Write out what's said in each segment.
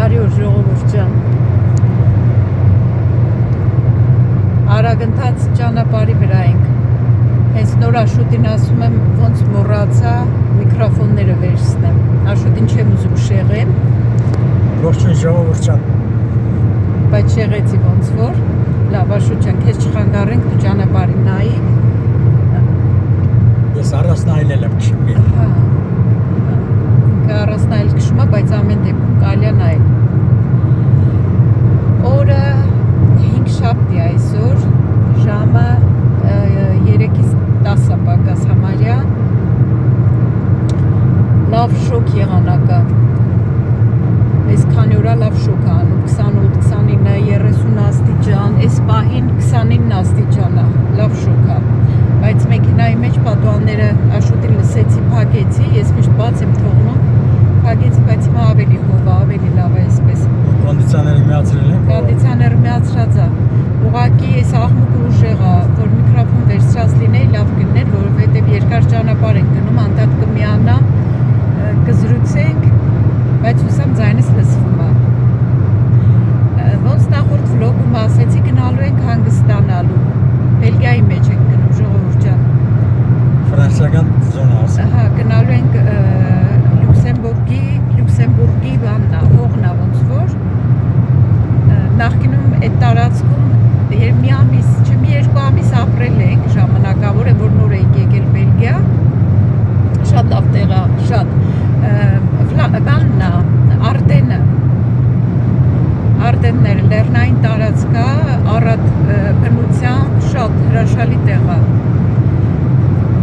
Բարի օր ժողովուրդ ջան։ Արագընթաց ճանապարհի վրա ենք։ Հենց նոր Աշոտին ասում եմ, ոնց մոռացա միկրոֆոնները վերցնեմ։ Աշոտին չեմ ուզում շեղեմ։ Ողջույն ժողովուրդ ջան։ Բայց շեղեցի ոնց որ։ Լավ, Աշոտ ջան, քեզ չխանգարենք, դու ճանապարհին նայի։ Ես առանձնայել եմ քշում։ Հա։ Առանձնայել քշում եմ, բայց ամեն դեպքում կարելի է նայել։ Օրը 5 շաբթի այսօր, ժամը 3-ից 10 պակաս համարյա, լավ շոկ եղանակա, այս քանի օրա լավ շոկ է անում, 28, 29, 30 աստիճան, այս պահին 29 աստիճան է, լավ շոկ է, բայց մեքենայի մեջ պատուհանները Աշոտին լսեցի, փակեցի, ես միշտ բաց եմ թողնում, փակեցի, բայց հիմա ավելի հով է, ավելի լավ է այսպես։ Կոնդիցիոները միացրել են։ Կոնդիցիոները միացրած է։ Ուղղակի այս աղմուկը ուժեղ է, որ միկրոֆոն վերցրած լինեի լավ կլիներ, որովհետև երկար ճանապարհ ենք գնում, անդադ կմիանա, կզրուցենք, բայց հուսամ ձայնս լսվում է։ Ոնց նախորդ վլոգում ասեցի, գնալու ենք հանգստանալու։ Բելգիայի մեջ ենք գնում, ժողովուրդ ջան։ Ֆրանսիական զոնա ասա։ Ահա, գնալու ենք Լյուքսեմբուրգի բաննա, հողնա ոնց որ։ Նախկինում այդ տարածքում մի ամիս, չմի 2 ամիս ապրել ենք, ժամանակավոր է, որ նոր ենք եկել Բելգիա, շատ լավ տեղ է, շատ, բաննա, Արտենները, լեռնային տարածք է, առատ բնության շատ հրաշալի տեղ է,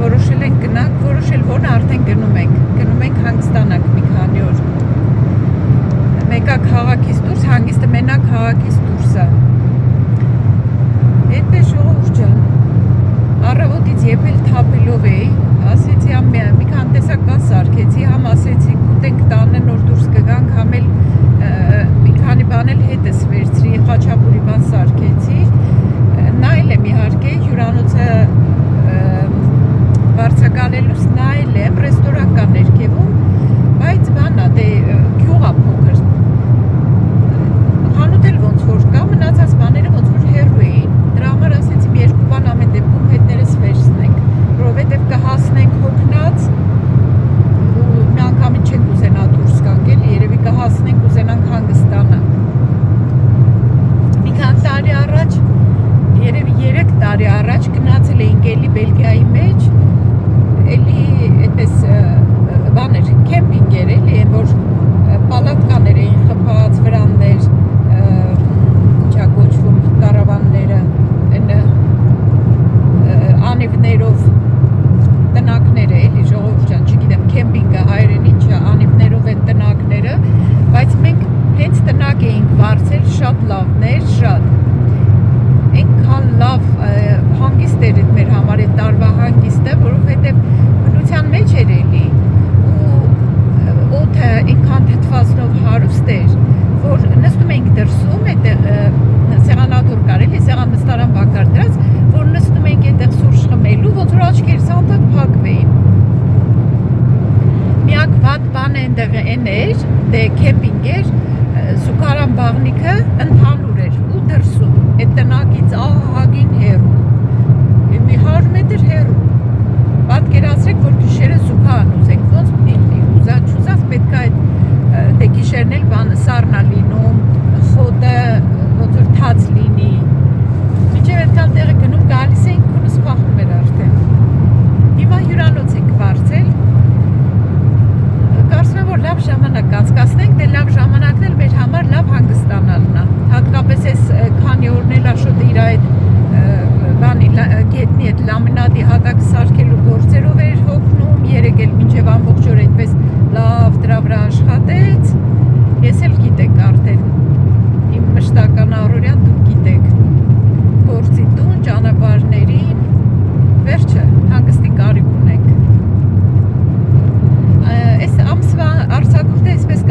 որոշել ենք գնանք, որոշել որն արդեն գնում ենք հանգստանանք մի քանի օր, մեկը քաղաքից դուրս, հանգիստը մենակ քաղաքից դուրս է։ Այդպես ժողովուրդ ջան, առավոտից եփել թափելով էի, ասեցի մի քան տեսակ բան սարքեցի, համ ասեցի կուտենք տանը նոր դուրս կգանք, համ էլ մի քանի բան էլ հետս վերցրի, խաչապուրի բան սարքեցի, նայել եմ իհարկե, հյուրանոցը վարձակալելուց նայել եմ, ռեստորան կա ներքևում, բայց բանա, դե գյուղ է փոքր, խանութ էլ ոնց որ կա, մնացած բաները ոնց որ հեռու էին, դրա համար ասեցի մի 2 բան ամեն դեպքում հետներս վերցնենք, որովհետև կհասնենք հոգնած ու մի անգամից չենք ուզենա դուրս գանք էլի, երևի կհասնենք ուզենանք հանգստանանք։ Մի քանի տարի առաջ, երևի 3 տարի առաջ գնացել էինք էլի Բելգիայի մեջ, էլի այդպես բաներ, քեմպինգ էր էլի, որ պալատկաներ էին խփած, վրաններ, ինչա կոչվում, կարավանները, անիվներով տնակները, էլի ժողովուրդ ջան, չգիտեմ, քեմպինգը հայերեն ինչ է, անիվներով են տնակները, բայց մենք հենց տնակ էինք վարձել, շատ լավներ, շատ։ Այնքան լավ հանգիստ էր մեր համար այդ տարվա հանգիստը, որովհետև բնության մեջ էր էլի ու օդը այնքան թթվածնով հարուստ էր, որ նստում էինք դրսում, այդտեղ սեղանատուր կար էլի, սեղան նստարան բակար դրած, որ նստում էինք այդտեղ սուրճ խմելու, ոնց որ աչքերս անդադ փակվեին։ Միակ վատ բանը այնտեղ այն էր, դե քեմպինգ էր, զուգարան բաղնիքը ընդհանուր էր ու դրսում, այդ տնակից ահագին հեռու, մի 100 մետր հեռու, պատկերացրեք, որ գիշերը զուգան ուզենք, ոնց պիտի ուզած չուզած պետք է այդ դե գիշերն էլ բանը սառնա լինում, խոտը ոնց որ թաց լինի, մինչև այդքան տեղը գնում գալիս էինք, քունս փախնում էր արդեն, հիմա հյուրանոց ենք վարձել, կարծում եմ, որ լավ ժամանակ անցկացնենք, դե լավ ժամանակն էլ մեր համար լավ հանգստանալն է, հատկապես այս քանի օրն էլ Աշոտը իր այդ բանի գետնի այդ լամինատի հատակը սարքելու գործերով էր հոգնում, երեկ էլ մինչև ամբողջ օր այդպես լավ դրա վրա աշխատեց, ես էլ գիտեք արդեն, իմ մշտական առօրյան դուք գիտեք, գործի տուն, ճանապարհներին, վերջը, հանգստի կարիք ունենք։ Այս ամսվա արձակուրդը այսպես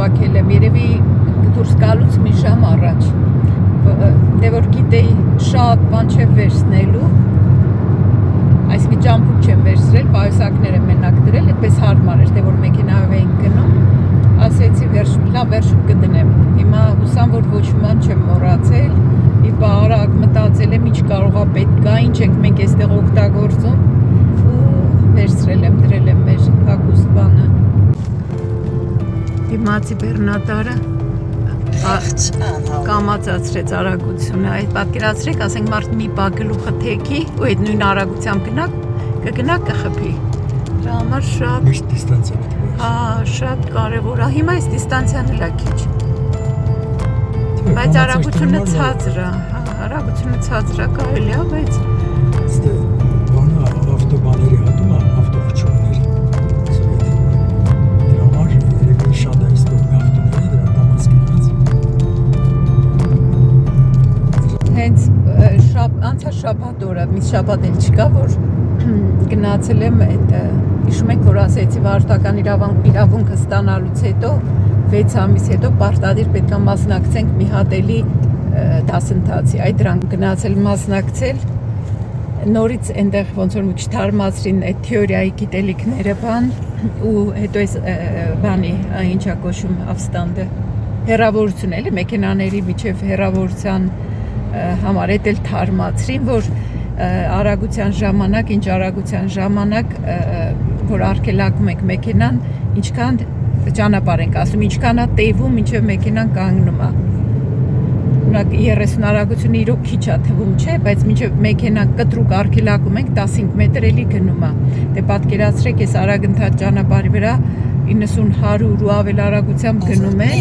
հավաքել եմ, երևի դուրս գալուց մի ժամ առաջ։ Դե որ գիտեի շատ բան չեմ վերցնելու, այսինքն ջամփուկ չեմ վերցրել, պայուսակներ եմ մենակ դրել, այդպես հարմար էր, դե որ մեքենայով էինք գնում, ասեցի վերջում կդնեմ։ Հիմա հուսամ, որ ոչ ոման չեմ մոռացել, մի բարակ մտածել եմ, ինչ կարողա պետք գա, ինչ ենք մենք այստեղ օգտագործում ու վերցրել եմ, դրել եմ մեր հագուստ բանը։ Դիմացի բեռնատարը կամացացրեց արագությունը, այդ պատկերացրեք, ասենք մարդ մի բա գլուխը թեքի ու այդ նույն արագությամբ կգնա կխփի։ Դրա համար շատ Միշտ դիստանցիա պետք է։ հա, շատ կարևոր է։ Հիմա այս դիստանցիան էլ է քիչ։ Բայց արագությունը ցածր է, հա, արագությունը ցածր է, կարելի է, բայց Ստե բանը ավտոբաների հատումը ավտոխճուղների։ Դրա համար երևի շատ է ստորմի ավտոների դրա կամաց գնաց։ հենց անցյալ շաբաթ օրը, մի շաբաթ էլ չկա, որ գնացել եմ այդ հիշում եք, որ ասեցի վարորդական իրավունքը ստանալուց հետո 6 ամիս հետո պարտադիր պետք է մասնակցենք մի հատելի դասընթացի։ Այդ դրան գնացել մասնակցել, նորից այնտեղ ոնց որ մի քիչ թարմացրին այդ թեորիայի գիտելիքները բան ու հետո այս բանի ինչա կոչում ավստանդը հեռավորություն էլի մեքենաների միջև հեռավորության համար էլ թարմացրին, որ արագության ժամանակ, ինչ արագության ժամանակ, որ արգելակում ենք մեքենան, ինչքան ճանապարհ ենք ասում, ինչքան է տևում, մինչև մեքենան կանգնում է։ Օրինակ 30 արագությունը իրոք քիչ է թվում, չէ, բայց մինչև մեքենան կտրուկ արգելակում ենք 15 մետր էլի գնում է։ Դե պատկերացրեք, այս արագընթաց ճանապարհի վրա 90-100 ու ավել արագությամբ գնում են։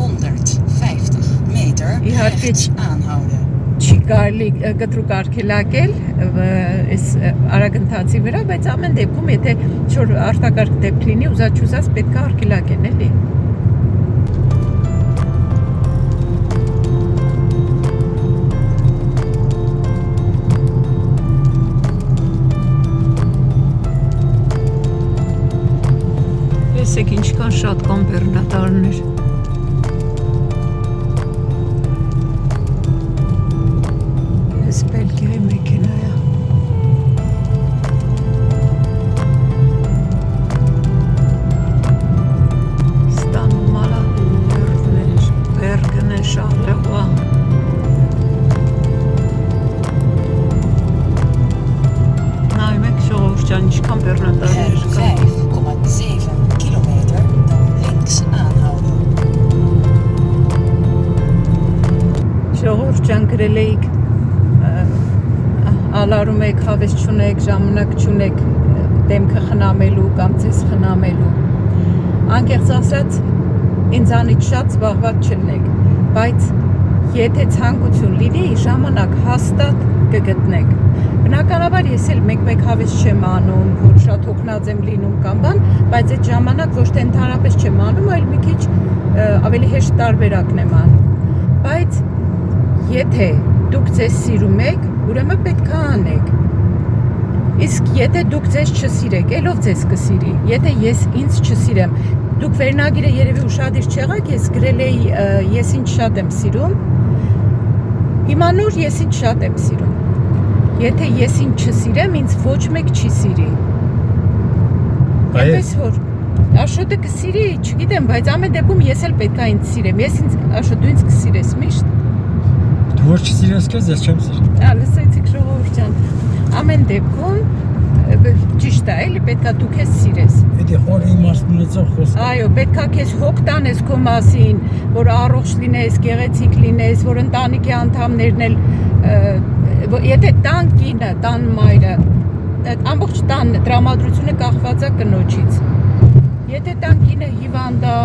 950 meter Իհարկե aanhouden. չի կարելի կտրուկ արգելակել այս արագընթացի վրա, բայց ամեն դեպքում եթե չոր արտակարգ դեպք լինի, ուզած պետք է արգելակեն, էլի։ Տեսեք ինչքան շատ կան բեռնատարներ։ Բելգիայի մեքենայա։ Ստանում արա բերդներ, Բերգն է Շարլեվա։ Նայում եք ժողովրդյան ինչքան բեռնատարներ կան։ 5,7 kilometer, dan links aanhouden. Ժողովրդյան գրել էիք ալարում եք, հավես չունեք, ժամանակ չունեք դեմքը խնամելու կամ ձեզ խնամելու։ Անկեղծ ասած, ինձանից շատ զբաղված չլինեք, բայց եթե ցանկություն լինի, ժամանակ հաստատ կգտնեք։ Բնականաբար ես էլ մեկ-մեկ հավես չեմ անում, որ շատ հոգնած եմ լինում կամ բան, բայց այդ ժամանակ ոչ թե ընդհանրապես չեմ անում, այլ մի քիչ ավելի հեշտ տարբերակն եմ անում։ Բայց եթե դուք ձեզ սիրում եք, ուրեմն պետք է անեք։ Իսկ եթե դուք ձեզ չսիրեք, ելով ձեզ կսիրի։ Եթե ես ինձ չսիրեմ, դուք վերնագիրը երևի ուշադիր չեղաք, ես գրել էի ես ինչ շատ եմ սիրում։ Հիմա նոր ես ինչ շատ եմ սիրում։ Եթե ես ինչ չսիրեմ, ինձ ոչ մեկ չի սիրի։ Այդպես որ Աշոտը կսիրի, չգիտեմ, բայց ամեն դեպքում ես էլ պետք է ինձ սիրեմ։ Ես ինձ Աշոտ դու ինձ կսիրես միշտ։ Դու որ չսիրես քեզ, ես չեմ սիրում։ Լսեցիք ժողովուրդ ջան, ամեն դեպքում ճիշտ է, էլի պետքա դու քեզ սիրես։ Էդի խոր իմաստ ունեցող խոսք։ Այո, պետքա քեզ հոգ տանես քո մասին, որ առողջ լինես, գեղեցիկ լինես, որ ընտանիքի անդամներն էլ եթե տան կինը, տան մայրը, ամբողջ տան տրամադրությունը կախված է կնոջից։ Եթե տան կինը հիվանդ է,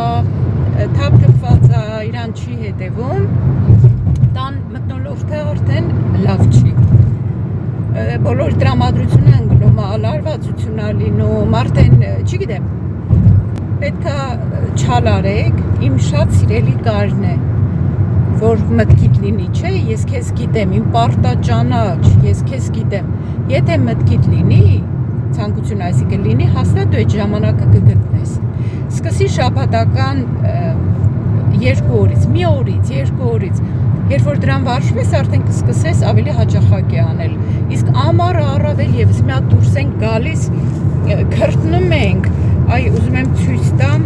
թափթփված է, իրան չի հետևում, տան մթնոլորտը արդեն լավ չի։ Բոլոր տրամադրությունը ընկնում է, լարվածություն է լինում, արդեն, չգիտեմ, պետքա չալարեք, իմ շատ սիրելի կարն է, որ մտքիդ լինի, չէ, ես քեզ գիտեմ, իմ պարտաճանաչ, ես քեզ գիտեմ, եթե մտքիդ լինի, ցանկություն այսինքն լինի, հաստատ դու այդ ժամանակը կգտնես։ Սկսի շաբաթական 2 օրից, մի օրից, 2 օրից, երբ որ դրան վարժվես, արդեն կսկսես ավելի հաճախակի անել։ Իսկ ամառը առավել եւս մի հատ դուրս ենք գալիս, քրտնում ենք, այ ուզում եմ ցույց տամ,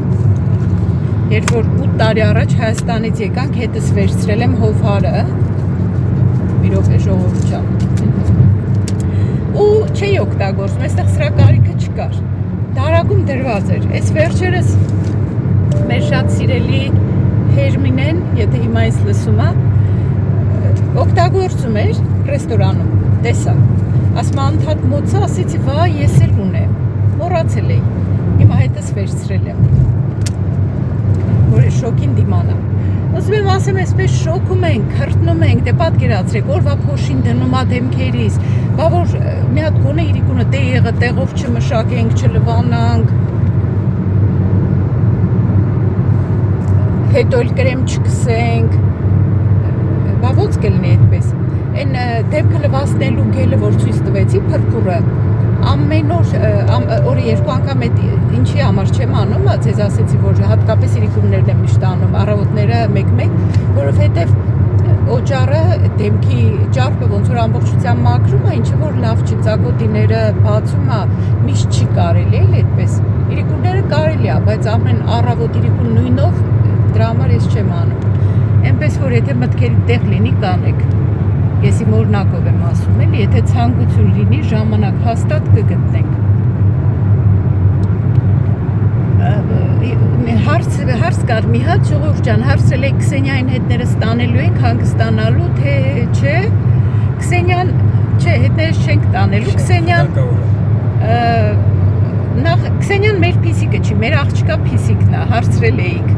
երբ որ 8 տարի առաջ Հայաստանից եկանք, հետս վերցրել եմ հովհարը, մի րոպե ժողովուրդ ջան, ու չէի օգտագործում, այստեղ սրա կարիքը չկար, դարակում դրված էր, այս վերջերս մեր շատ սիրելի Հերմինեն, եթե հիմա ես լսում է, օգտագործում էր ռեստորանում, տեսա, ասում անդադ մոցա, ասեցի, վա, ես էլ ունեմ, մոռացել էի, հիմա հետս վերցրել եմ, որ շոկին դիմանա։ Ուզում եմ ասեմ, այսպես շոկում ենք, քրտնում ենք, դե պատկերացրեք, օրվա փոշին դնում ա դեմքերիս, բա որ մի հատ գոնե իրիկունը տեղը տեղով չմշակենք, չլվանանք, հետո էլ կրեմ չկսենք, բա ոնց կլինի այդպես։ Այն դեմքը լվացնելու գելը, որ ցույց տվեցի, փրփուրը, ամեն օրը 2 անգամ այդ ինչի համար չեմ անում, ձեզ ասեցի, որ հատկապես իրիկուններն եմ միշտ անում, առավոտները 1-1, որովհետև օճառը դեմքի ճարպը ոնց որ ամբողջությամբ մաքրում է, ինչը որ լավ չի, ծակոտիները բացում է, միշտ չի կարելի էլ այդպես։ Իրիկունները կարելի է, բայց ամեն առավոտ իրիկուն նույնով դրա համար ես չեմ անում։ Այնպես որ եթե մտքերի տեղ լինի կանեք։ Ես իմ օրինակով եմ ասում էլի, եթե ցանկություն լինի, ժամանակ հաստատ կգտնենք։ Հարց կար մի հատ, ժողովուրդ ջան, հարցրել եք Քսենիային հետներս տանելու ենք հանգստանալու, թե չէ։ Քսենիան, չէ, հետներս չենք տանելու, Քսենիան Քսենիան մեր փիսիկը չի, մեր աղջկա փիսիկն է, հարցրել էիք։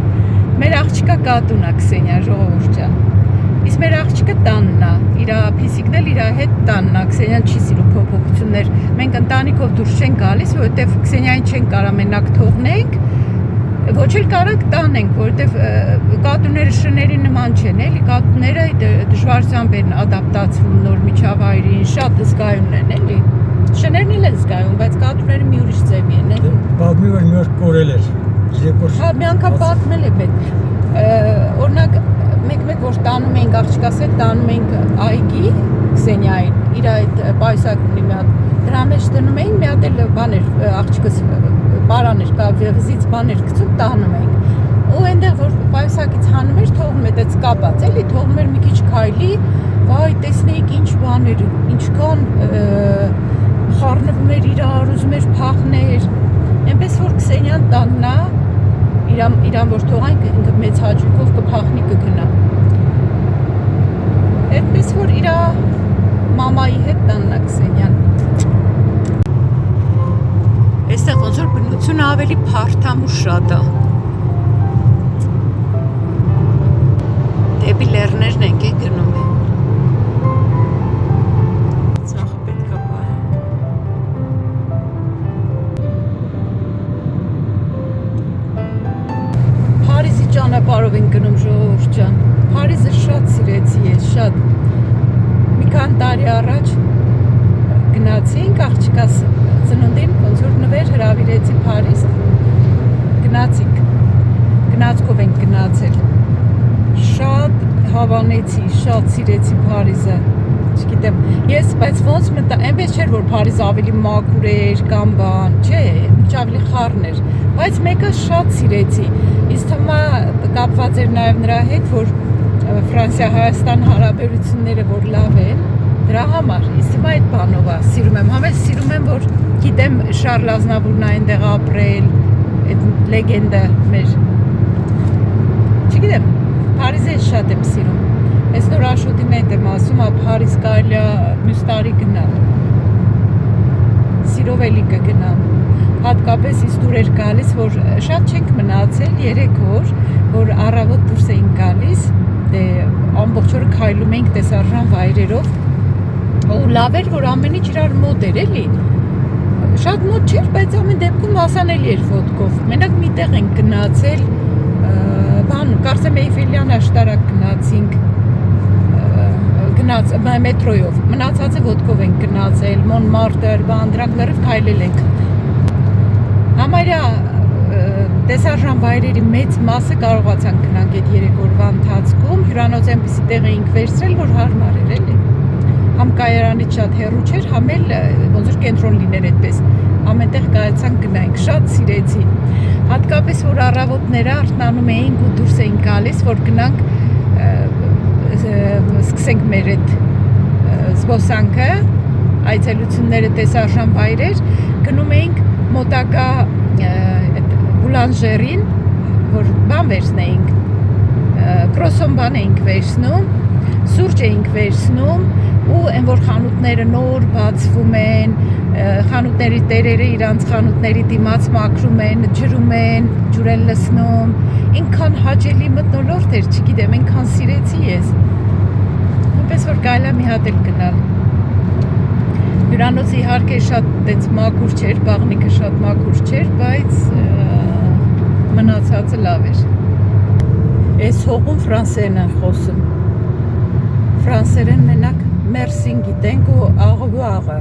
Մեր աղջկա կատուն է Քսենիա, ժողովուրդ ջան։ Իսկ մեր աղջիկը տանն է, իր փիսիկն էլ իր հետ տանն է, Քսենիան չի սիրում փոփոխություններ։ Մենք ընտանիքով դուրս չենք գալիս, որովհետև Քսենիային չենք կարող մենակ թողնենք, ոչ էլ կարող տանենք, որովհետև կատուները շների նման չեն, էլի, կատուները դժվարությամբ են ադապտացվում նոր միջավայրին, շատ զգայուն են, էլի։ Շներն էլ են զգայուն, բայց կատուները մի ուրիշ ձևի են, էլի։ Պատմի որ մի օր կորել էր։ Հա, մի անգամ պատմել է պետք։ Օրինակ մեկ որ տանում էինք աղջկաս հետ, տանում էինք այգի Քսենիային, իր այդ պայուսակ ունի մի հատ, դրա մեջ դնում էինք, մի հատ էլ բան էր, աղջկաս պարան էր, վզից բան էր գցում, տանում էինք, ու այնտեղ որ պայուսակից հանում էր, թողնում էր, դեց կապած էլի, թողնում էր մի քիչ քայլի, վայ, տեսնեիք ինչ բան էր, ինչքան խառնվում էր իրար, ուզում էր փախներ, այնպես որ Քսենիան տանն է, իրան որ թողանք, ինքը մեծ հաճույքով կփախնի կգնա։ Այդպես որ իր մամայի հետ տանն է Քսենիան։ Այստեղ ոնց որ բնությունը ավելի փարթամ ու շատ է։ Դեպի լեռներն ենք գնում։ Ծախը պետք է պահենք։ Փարիզի ճանապարհով ենք գնում, ժողովուրդ ջան։ Փարիզը շատ սիրեցի ես, շատ։ Մի քանի տարի առաջ գնացինք աղջկաս ծնունդին, ոնց որ նվեր հրավիրեցի Փարիզ։ Գնացինք։ Գնացքով ենք գնացել։ Շատ հավանեցի, շատ սիրեցի Փարիզը։ Չգիտեմ, ես բայց ոնց մտա, այնպես չէր որ Փարիզը ավելի մաքուր էր կամ բան, չէ, ինչ ավելի խառն էր, բայց մեկը շատ սիրեցի։ Ինձ թվում է կապված էր նաև նրա հետ, որ Ֆրանսիա-Հայաստան հարաբերությունները որ լավ են, դրա համար, ինձ թվում է այդ բանով է, սիրում եմ, համես սիրում եմ, որ գիտեմ Շարլ Ազնավուրն այնտեղ ապրել, այդ լեգենդը մեր, չգիտեմ, Փարիզը շատ եմ սիրում, այս նոր Աշոտին այդ եմ ասում, Փարիզ կարելի է մյուս տարի գնալ, սիրով էլի կգնամ, հատկապես ինձ դուր էր գալիս, որ շատ չենք մնացել 3 օր, որ առավոտ դուրս էինք գալիս, դե ամբողջ օրը քայլում էինք տեսարժան վայրերով, ու լավ էր, որ ամեն ինչ իրար մոտ էր, էլի, շատ մոտ չէր, բայց ամեն դեպքում հասանելի էր ոտքով, մենակ մի տեղ ենք գնացել, կարծեմ Էյֆելյան աշտարակ գնացինք, մետրոյով, մնացածը ոտքով ենք գնացել, Մոնմարտր, դրանք լրիվ քայլել ենք, համարյա տեսարժան վայրերի մեծ մասը կարողացանք գնանք այդ 3 օրվա ընթացքում, հյուրանոց այնպիսի տեղ էինք վերցրել, որ հարմար էր էլի։ Համ կայարանից շատ հեռու չէր, համ էլ ոնց որ կենտրոն լիներ այդպես։ Ամենտեղ կարողացանք գնանք, շատ սիրեցի։ Հատկապես որ առավոտները արթնանում էինք ու դուրս էինք գալիս, որ գնանք սկսենք մեր այդ զբոսանքը, այցելությունները տեսարժան վայրեր, գնում էինք մոտակա բուլանժերին, որ բան վերցնեինք, կրոսոն բան էինք վերցնում, սուրճ էինք վերցնում ու այն որ խանութները նոր բացվում են, խանութների տերերը իրանց խանութների դիմաց մաքրում են, ջրում են, ջուր են լցնում, ինքան հաճելի մթնոլորտ էր, չգիտեմ, ինքան սիրեցի ես, նույնպես որ կարելի է մի հատ էլ գնալ։ Հյուրանոցը իհարկե շատ դենց մաքուր չէր, բաղնիկը շատ մաքուր չէր, բայց մնացածը լավ էր։ Այս հողում ֆրանսերեն են խոսում։ Ֆրանսերեն մենակ մերսին գիտենք ու աղվաղը։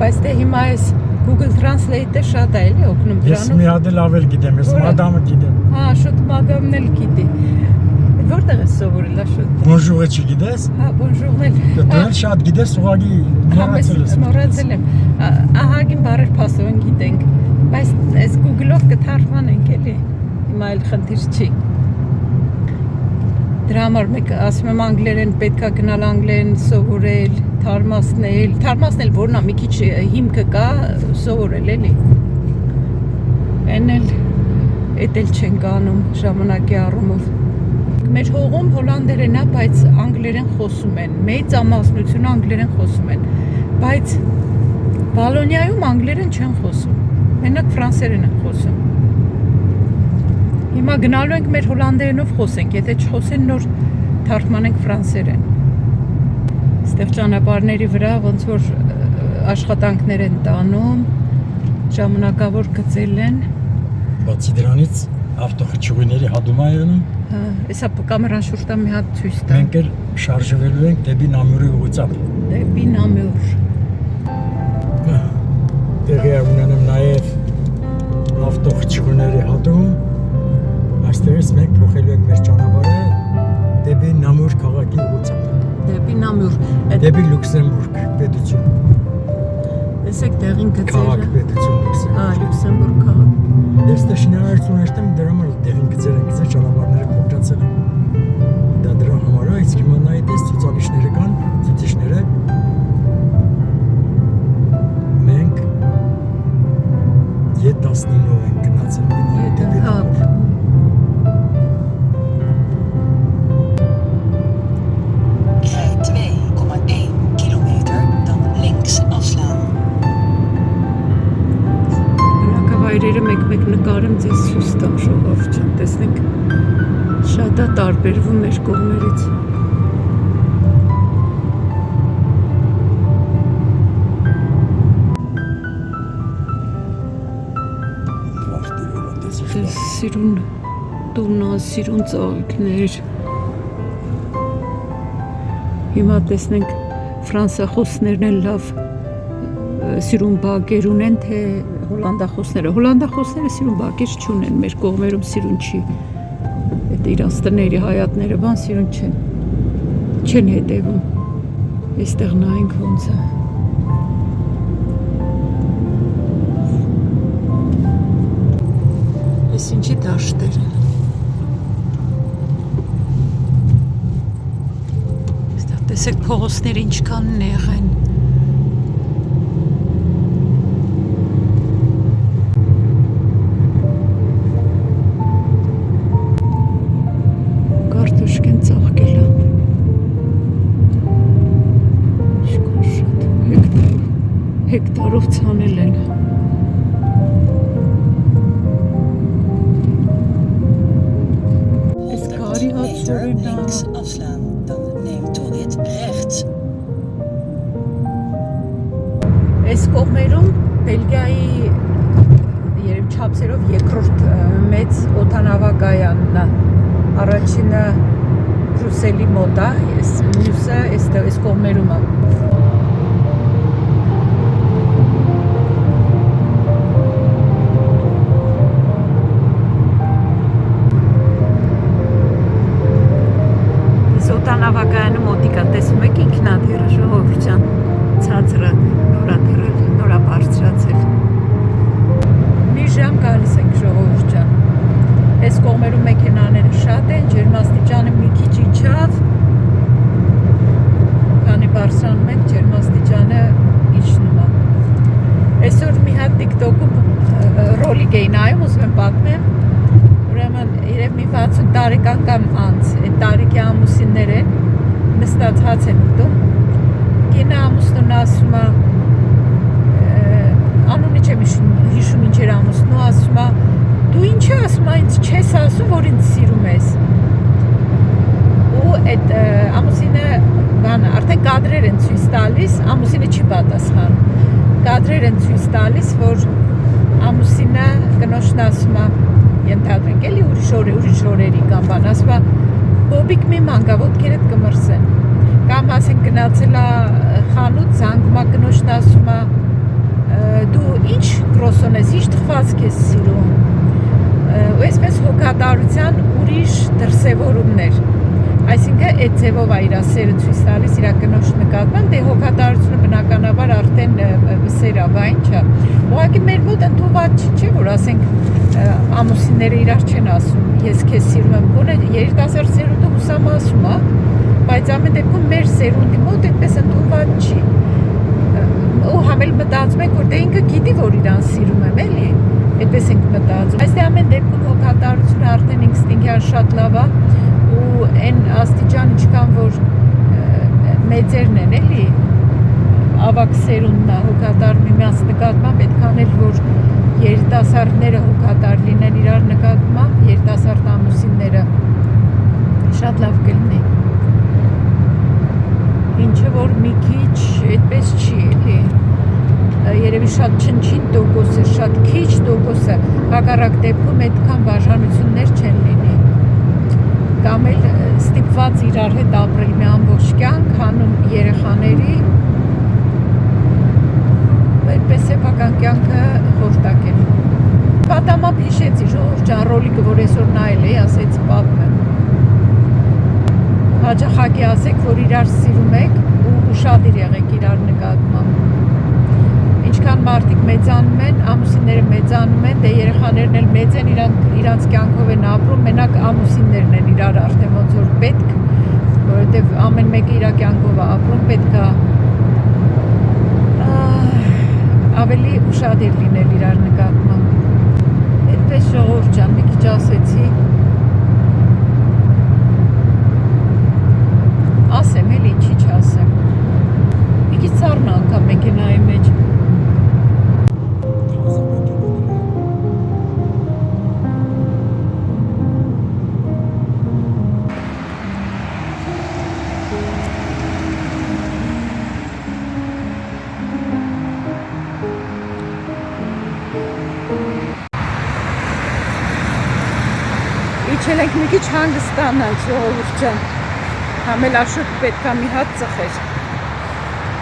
Բայց դե հիմա այս Google Translate-ը շատ է էլի օգնում Ես մի հատ էլ ավել գիտեմ, ես մադամը գիտեմ։ Հա, շուտ մադամն էլ գիտի։ Որտեղ ես սովորել է շուտ։ Բոնժուրը չգիտես։ Հա, բոնժուրն էլ։ Դու էլ շատ գիտես, ուղղակի մոռացել եմ։ Ահագին բառեր փաստորեն գիտենք, բայց այս Google-ով կթարգմանենք էլի։ Հիմա էլ խնդիր չի։ Դրա համար մեկ ասում եմ անգլերեն պետքա գնալ անգլերեն սովորել, թարմացնել, որն է մի քիչ հիմքը կա սովորել էլի։ Այն էլ էդ էլ չենք անում ժամանակի առումով։ Մեր հողում հոլանդերեն է, բայց անգլերեն խոսում են, մեծ ամասնությունը անգլերեն խոսում են, բայց Վալոնիայում անգլերեն չեն խոսում, մենակ ֆրանսերեն են խոսում։ Հիմա գնալու ենք մեր հոլանդերենով խոսենք, եթե չխոսեն նոր թարգմանենք ֆրանսերեն։ Այստեղ ճանապարհների վրա ոնց որ աշխատանքներ են տանում, ժամանակավոր գծել են։ Բացի դրանից ավտոխճուղիների հատում է անում։ Հա, հեսա կամերան շուրջտա մի հատ ցույց տա։ Մենք էլ շարժվելու ենք դեպի Նամուրի ուղղությամբ։ Դեպի Նամուր։ Տեղի ունենում նաև ավտոխճուղիների հատում։ Այստեղից մենք փոխելու ենք մեր ճանապարհը դեպի Նամուր քաղաքի ուղղությամբ։ Դեպի Նամուր։ Դեպի Լյուքսեմբուրգ պետություն։ Տեսեք տեղին Քաղաք գծերը։ պետություն Լյուքսեմբուրգ։ Հա, Լյուքսեմբուրգ քաղաք։ Ես շինարարություն եմ դրա համար տեղին գծեր են գծել ճանապարհները փոքրացել են։ Դա դրա համար է, իսկ հիմա նայեք այս ցուցանիշները կան, ցուցիչները։ Մենք Ե19-ով ենք գնացել դեպի Հա, Rij 2,1 kilometer, dan links afslaan. բնակավայրերը մեկ-մեկ նկարեմ ձեզ ցույց տամ ժողովուրդ ջան, տեսնեք շատ է տարբերվում մեր կողմերից։ Սիրուն տունա, սիրուն ծաղիկներ։ Հիմա տեսնենք ֆրանսախոսներն են լավ սիրուն բակեր ունեն, թե հոլանդախոսները։ Հոլանդախոսները սիրուն բակեր չունեն, մեր կողմերում սիրուն չի։ Այդ իրանց տների հայատները բան սիրուն չեն հետևում։ Այստեղ նայենք ոնց է։ Այս ինչի դաշտեր են։ Այստեղ տեսեք փողոցները ինչքան նեղ են։ Կարտոշկեն ծաղկել է։ Ինչքան շատ հեկտարով ցանել են։ Links afslaan, dan neem toerit rechts. Այս կողմերում Բելգիայի երբ չափսերով երկրորդ մեծ օդանավակայանն է։ Առաջինը Բրյուսելի մոտ է, մյուսը այս կողմերում է։ Այստեղում մեքենաները շատ են, ջերմաստիճանը մի քիչ իջավ, քանի բարձրանում ենք ջերմաստիճանը իջնում է։ Այսօր մի հատ TikTok-ում ռոլիկ էի նայում, ուզում եմ պատմեմ, ուրեմն երև մի 60 տարեկան կամ անց, այդ տարիքի ամուսիններ են, նստած հաց են ուտում, կինը ամուսնուն ասում է, անունի չեմ հիշում ինչ էր ամուսնու, ասում է, դու ինչ ասում է, ինձ չես ասում, որ ինձ սիրում ես։ Ու այդ ամուսինը արդեն կադրեր են ցույց տալիս, ամուսինը չի պատասխանում։ Կադրեր են ցույց տալիս, որ ամուսինը կնոջն ասում է, ենթադրենք էլի ուրիշ օրերի կամ բան, ասում է, բոբիկ մի մանգա, ոտքերդ կմրսեն։ Կամ ասենք գնացել է խանութ, զանգում է կնոջն ասում է, դու ինչ կրոսոն ես, ինչ թխվածք ես սիրում։ Ու այսպես հոգատարության ուրիշ դրսևորումներ։ Այսինքն այդ ձևով է իր սերը ցույց տալիս իր կնոջ նկատմամբ, դե հոգատարությունը բնականաբար արդեն սեր է, բա ինչ է։ Ուղղակի մեր մոտ ընդունված չէ, որ ասենք ամուսինները իրար չեն ասում, ես քեզ սիրում եմ, գոնե երիտասարդ սերունդը ուսամասում է, բայց ամեն դեպքում մեր սերունդի մոտ այդպես ընդունված չի։ Ու համել մտածում ենք, որ դե ինքը գիտի, որ իրան սիրում եմ, էլի, այդպես ենք մտածում։ Այստեղ ամեն դեպքում հոգատարությունը արդեն ինստինկտիվ շատ լավ է, ու այն աստիճան ինչքան որ մեծերն են, էլի, ավակ սերունդն է հոգատար միմյանց նկատմամբ, այդքան էլ որ երիտասարդները հոգատար լինեն իրար նկատմամբ, երիտասարդ ամուսինները շատ լավ կլինի։ Ինչը որ մի քիչ այդպես չի, էլի, երևի շատ չնչին տոկոսը, շատ քիչ տոկոսը, հակառակ դեպքում այդքան բաժանություններ չեն լինի, կամ էլ ստիպված իրար հետ ապրել մի ամբողջ կյանք, հանում երեխաների, այդպես սեփական կյանքը խորտակ է։ Պատամապ հիշեցի, ժողովուրդ ջան, ռոլիկը, որ այսօր նայել էի, ասեցի պատմեմ։ Հաճախակի ասեք, որ իրար սիրում եք ու ուշադիր եղեք իրար նկատմամբ։ Ինչքան մարդիկ մեծանում են, ամուսինները մեծանում են, դե երեխաներն էլ մեծ են, իրանց կյանքով են ապրում, մենակ ամուսիններն են իրար արդեն ոնց որ պետք, որովհետև ամեն մեկը իր կյանքով է ապրում, պետք է ավելի ուշադիր լինել իրար նկատմամբ։ Այդպես ժողովուրդ ջան, մի քիչ ասեցի, ասեմ, էլի ինչի չասեմ։ Մի քիչ սառն է անգամ մեքենայի մեջ։ Իջել ենք մի քիչ հանգստանալ, ժողովուրդ ջան։ Համել աշոտ պետք է մի հատ ծխեր,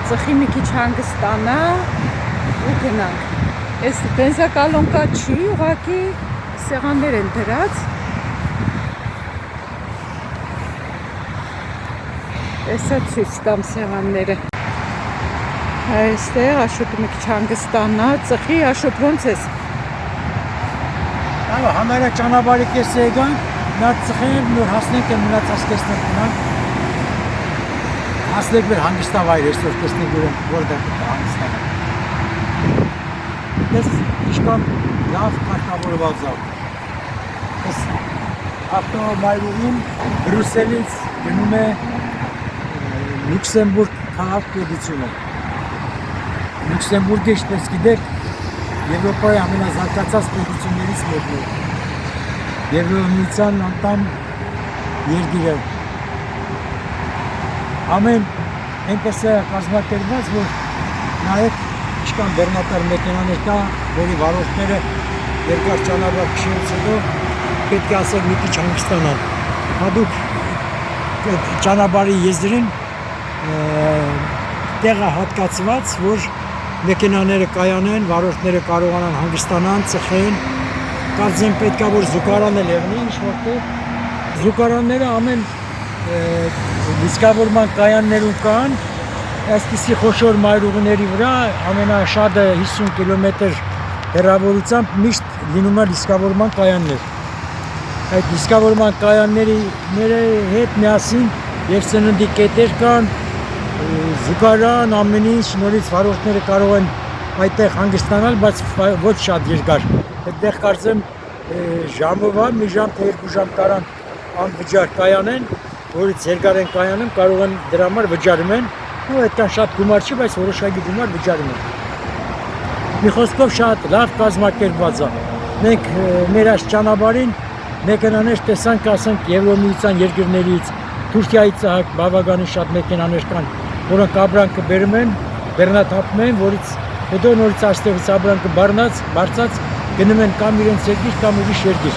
ծխի մի քիչ հանգստանա ու գնանք։ Այս բենզակալոնկա չի, ուղղակի սեղաններ են դրած։ Էսա ցույց տամ սեղանները։ Այստեղ աշոտը մի քիչ հանգստանա, ծխի, աշոտ ոնց ես։ Այո, համարյա ճանապարհի կեսը եկանք, նա ծխենք, նոր հասնենք են մնացած կեսն գնանք։ Հասնենք մեր հանգստավայր, այսօր տեսնենք որտեղ հանգստանանք։ Ես ինչքան լավ կարգավորված եմ։ Ես ավտոմայրուղին Բրյուսելից գնում է Լյուքսեմբուրգ քաղաք պետությունը։ Լյուքսեմբուրգը, ինչպես գիտեք, Եվրոպայի ամենազարգացած պետություններից մեկն է։ Եվրոմիության անդամ երկիր է։ Ամեն այնպես է կազմակերպված, որ նայեք ինչքան բեռնատար մեքենաներ կա, որի վարորդները երկար ճանապարհ քշելուց հետո պետք է ասել մի քիչ հանգստանան։ Հատուկ ճանապարհի եզրին տեղ է հատկացված, որ մեքենաները կայանեն, վարորդները կարողանան հանգստանան, ծխեն։ Կարծեմ պետք է որ զուգարան էլ եղնի ինչ-որտեղ։ Զուգարանները ամեն լիցքավորման կայաններում կան, այսպիսի խոշոր մայրուղիների վրա ամենաշատը 50 կիլոմետր հեռավորությամբ միշտ լինում է լիցքավորման կայաններ։ այդ դիսկավորման կայանների հետ միասին եւ սննդի կետեր կան, զուգարան, ամեն ինչ, նորից վարորդները կարող են այդտեղ հանգստանալ, բայց ոչ շատ երկար։ Այդտեղ կարծեմ ժամովա մի ժամ թե 2 ժամ կարան անվճար կայանեն, որից երկար են կայանում, կարող են դրա համար վճարում են, ու այդքան շատ գումար չի, բայց որոշակի գումար վճարում են։ Մի խոսքով շատ լավ կազմակերպված է։ Մենք մեր այս ճանապարհին մեքենաներ տեսանք, ասենք Եվրոմիության երկրներից, Թուրքիայից բավականին շատ մեքենաներ կան, որոնք ապրանքը բերում են, բեռնաթափում են, որից հետո նորից այստեղից ապրանքը բարձած գնում են կամ իրենց երկիր, կամ ուրիշ երկիր։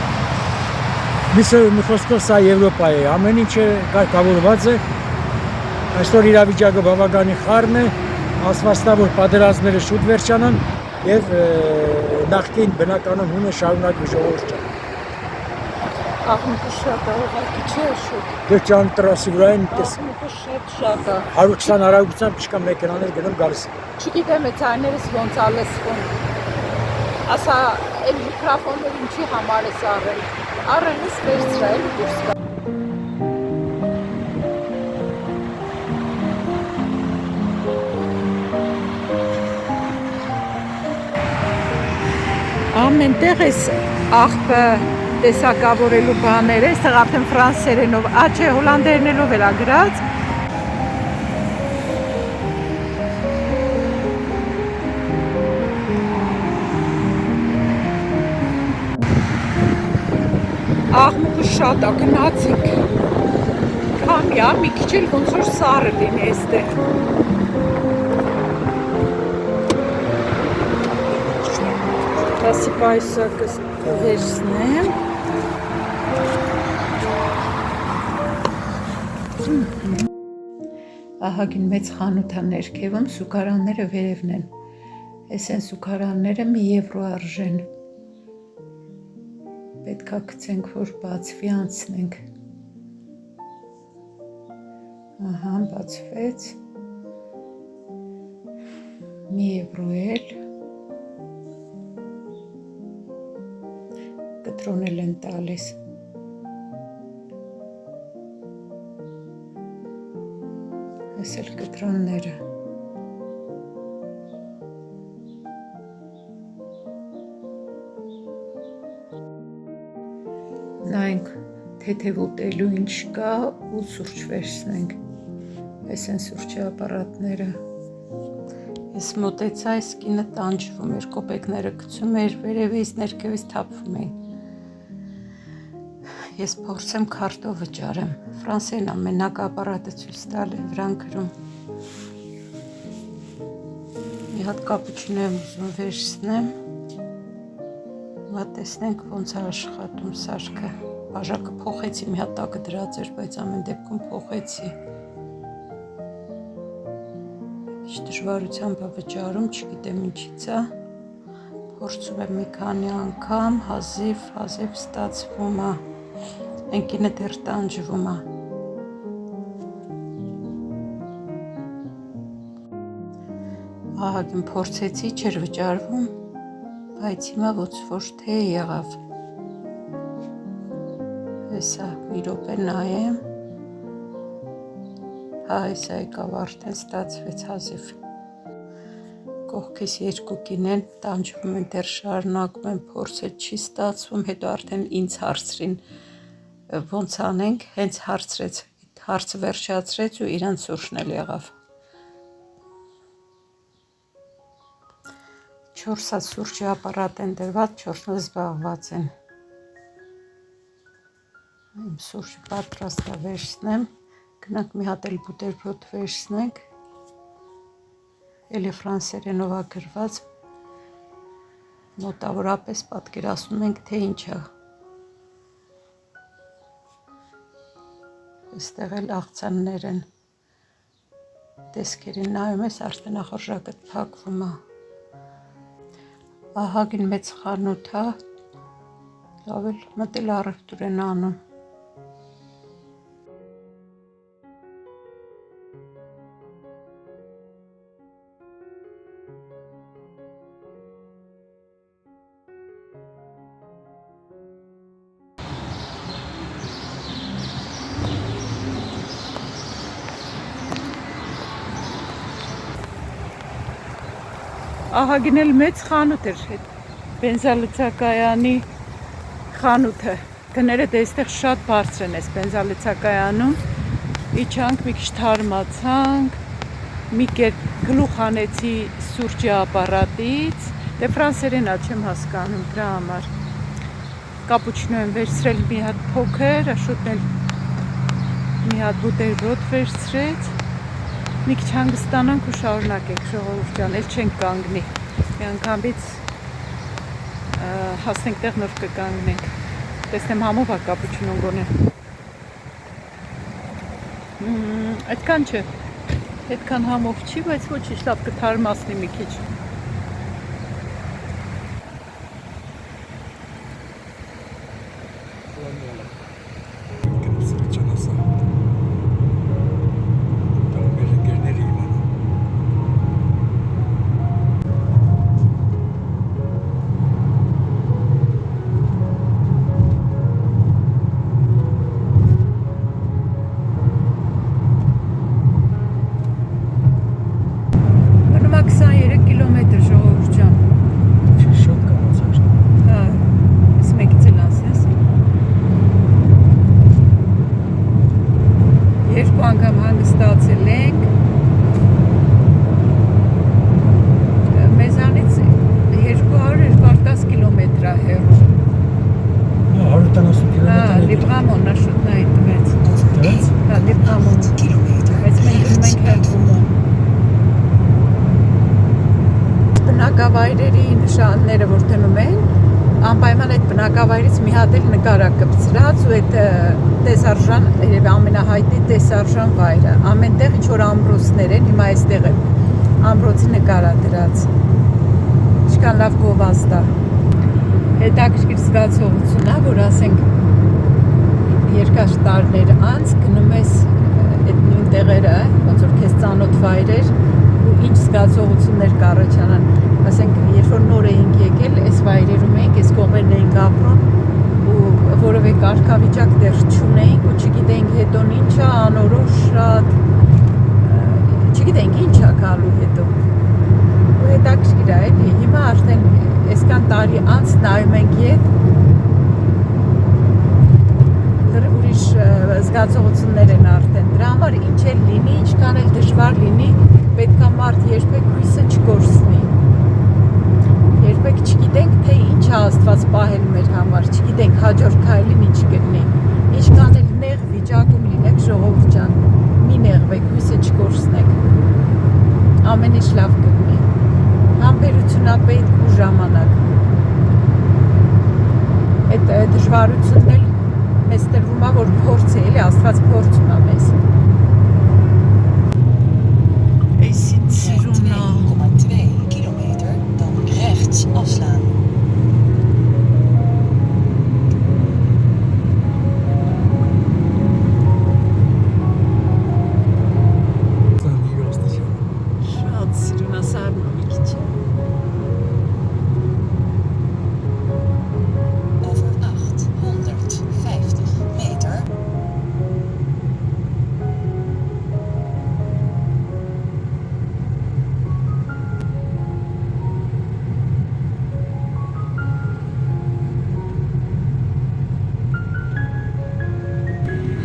Մի խոսքով սա Եվրոպա է, ամեն ինչը կարգավորված է, այսօր իրավիճակը բավականին խառն է, ասվածտա որ պատերազմները շուտ վերջանան եւ նախկին բնականում հունը շարունակի ժողովուրդը։ Աղմուկը շատ է, ուղղակի չէ շուտ։ Դրճան տրասի վրային Աղմուկը շատ է։ 120 արագությամբ չկա մեքենաներ գնում գալիս։ Չգիտեմ այդ այներս ոնց է լսվում։ Ասա այդ միկրոֆոնը ինչի համար է առել։ Առելիս վերցրել դուրս գա։ Ամեն տեղ էս աղբը տեսակավորելու բաներ է, այստեղ արդեն ֆրանսերենով, չէ, հոլանդերենով էլ է գրած։ Աղմուկը շատ է, գնացինք։ Քամի է, մի քիչ էլ ոնց որ սառը լինի այստեղ։ Հասիպայսը վերցնեմ։ Ահագին մեծ խանութ է ներքևում, սուքարանները վերևն են։ Այս են սուքարանները 1 եվրո արժեն։ Պետք է գցենք, որ բացվի, անցնենք։ Ահա, բացվեց։ 1 եվրո էլ։ Կտրոնել են տալիս։ Այս էլ կտրոնները։ Նայենք թեթև ուտելու ինչ կա ու սուրճ վերցնենք։ Այս են սուրճի ապարատները։ Ես մոտեցա, այս կինը տանջվում էր, կոպեկները գցում էր, վերևից ներքևից թափվում էին։ Ես փորձեմ քարտով վճարեմ։ Ֆրանսիան ամենակ ապարատը ցույց տալ է վրան գրում։ Մի հատ կապուչինո եմ ուզում վերցնեմ։ Հիմա տեսնենք ոնց է աշխատում սարքը։ Բաժակը փոխեցի, մի հատ տակը դրած էր, բայց ամեն դեպքում փոխեցի։ Ինչ դժվարությամբ է վճարում, չգիտեմ ինչից է։ Փորձում եմ մի քանի անգամ, հազիվ ստացվում է։ Ընկինը դեռ տանջվում է։ Ահագին փորձեցի, չէր վճարվում, բայց հիմա ոնց որ թե եղավ։ Հեսա մի րոպե նայեմ։ Հա, հեսա եկավ, արդեն ստացվեց հազիվ։ Կողքից 2 կին են, տանջվում են, դեռ շարունակում են փորձել, չի ստացվում, հետո արդեն ինձ հարցրին ոնց անենք, հենց հարցրեց, հարցը վերջացրեց ու իրան սուրճն էլ եղավ։ 4 հատ սուրճի ապարատ են դրված, 4-ն զբաղված են։ Իմ սուրճը պատրաստ է, վերցնեմ, գնանք մի հատ էլ բուտերբրոդ վերցնենք։ Էլի ֆրանսերենով է գրված, մոտավորապես պատկերացնում ենք, թե ինչ է։ Այստեղ էլ աղցաններ են, տեսքերին նայում ես, արդեն ախորժակը փակվում է։ Ահագին մեծ խանութ է, լավ էլ մտել առևտուր են անում։ ահագին էլ մեծ խանութ էր այդ բենզալցակայանի խանութը։ Գները դեստեղ շատ բարձր են այս բենզալցակայանում։ Իջանք մի քիչ թարմացանք, մի կերպ գլուխ անեցի սուրճի ապարատից, դե ֆրանսերեն չեմ հասկանում դրա համար։ Կապուչինո եմ վերցրել մի հատ փոքր, Աշոտն էլ մի հատ բուտերբրոդ վերցրեց։ Մի քիչ հանգստանանք ու շարունակենք ժողովուրդ ջան, էլ չենք կանգնի։ Մի անգամից հասնենք տեղ նոր կկանգնենք։ Տեսնեմ համով է կապուչինոն գոնե։ Այդքան չէ, այդքան համով չի, բայց ոչինչ լավ կթարմացնի մի քիչ։ Բնակավայրերի նշանները որ դնում են, անպայման այդ բնակավայրից մի հատ էլ նկարակպցրած ու այդ տեսարժան, երևի ամենահայտնի տեսարժան վայրը, ամենտեղ ինչ որ ամրոցներ են, հիմա այստեղ է ամրոցի նկարադրած, ինչքան լավ գովազդ է, հետաքրքիր զգացողություն է, որ ասենք երկար տարիներ անց գնում ես այդ նույն տեղերը, ոնց որ քեզ ծանոթ վայրեր ու ինչ զգացողություններ կառաջանան, ասենք երբ որ նոր էինք եկել, այս վայրերում էինք, այս կողմերն էինք ապրում ու որևէ կարգավիճակ դեռ չունեինք ու չգիտեինք հետոն ինչ է, անորոշ շատ չգիտեինք ինչ է գալու հետո ու հետաքրքիր է էլի, հիմա արդեն այսքան տարի անց նայում ենք ետ ուրիշ զգացողություններ են արդեն, դրա համար ինչ էլ լինի, ինչքան էլ դժվար լինի, պետք է մարդ երբեք հույսը չկորցնի, երբեք չգիտենք, թե ինչ է Աստված պահել մեր համար, չգիտենք հաջորդ քայլին ինչ կլինի, ինչքան էլ նեղ վիճակում լինեք ժողովուրդ ջան, մի նեղվեք, հույսը չկորցնեք, ամեն ինչ լավ կլինի, համբերություն է պետք ու ժամանակ, այդ դժվարությունն էլ մեզ տրվում է, որ փորձ է, էլի Աստված փորձում է մեզ։ Այսից սիրուն է։ 2,2 kilometer, dan rechts afslaan. Շատ սիրուն է, սարնում մի քիչ։ Over 850 meter.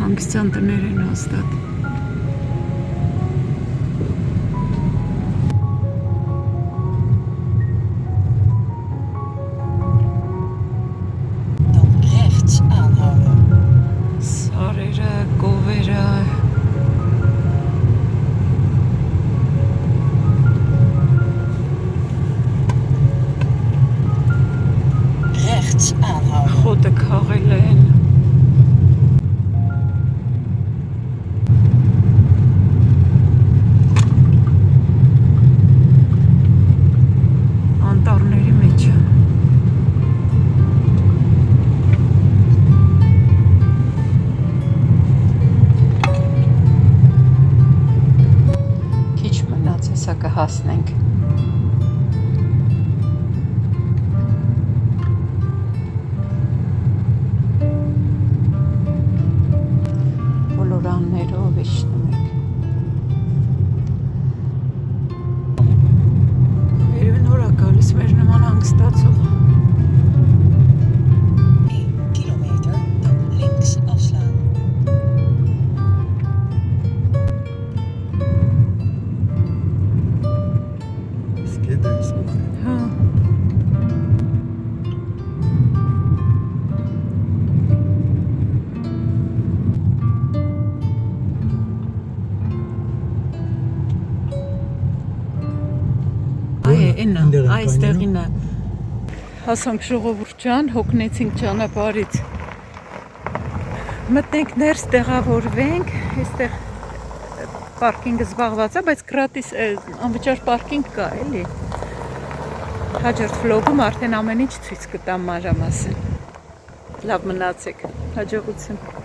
Հանգստյան տներ են հաստատ։ Dan rechts aanhouden. Սարերը, կովերը, Rechts aanhouden. խոտը քաղել են։ Անտառների մեջ է։ Քիչ մնաց, հեսա կհասնենք։ Բոլորաններով իջնում ենք։ Երևի նոր Էնա, Ընդեղ ենք այստեղին է։ Հասանք ժողովուրդ ջան, հոգնեցինք ճանապարհից։ Մտնենք ներս տեղավորվենք, այստեղ պարկինգը զբաղված է, բայց գրատիս անվճար պարկինգ կա, էլի։ Հաջորդ վլոգում արդեն ամեն ինչ ցույց կտամ մանրամասն։ Լավ մնացեք, հաջողություն։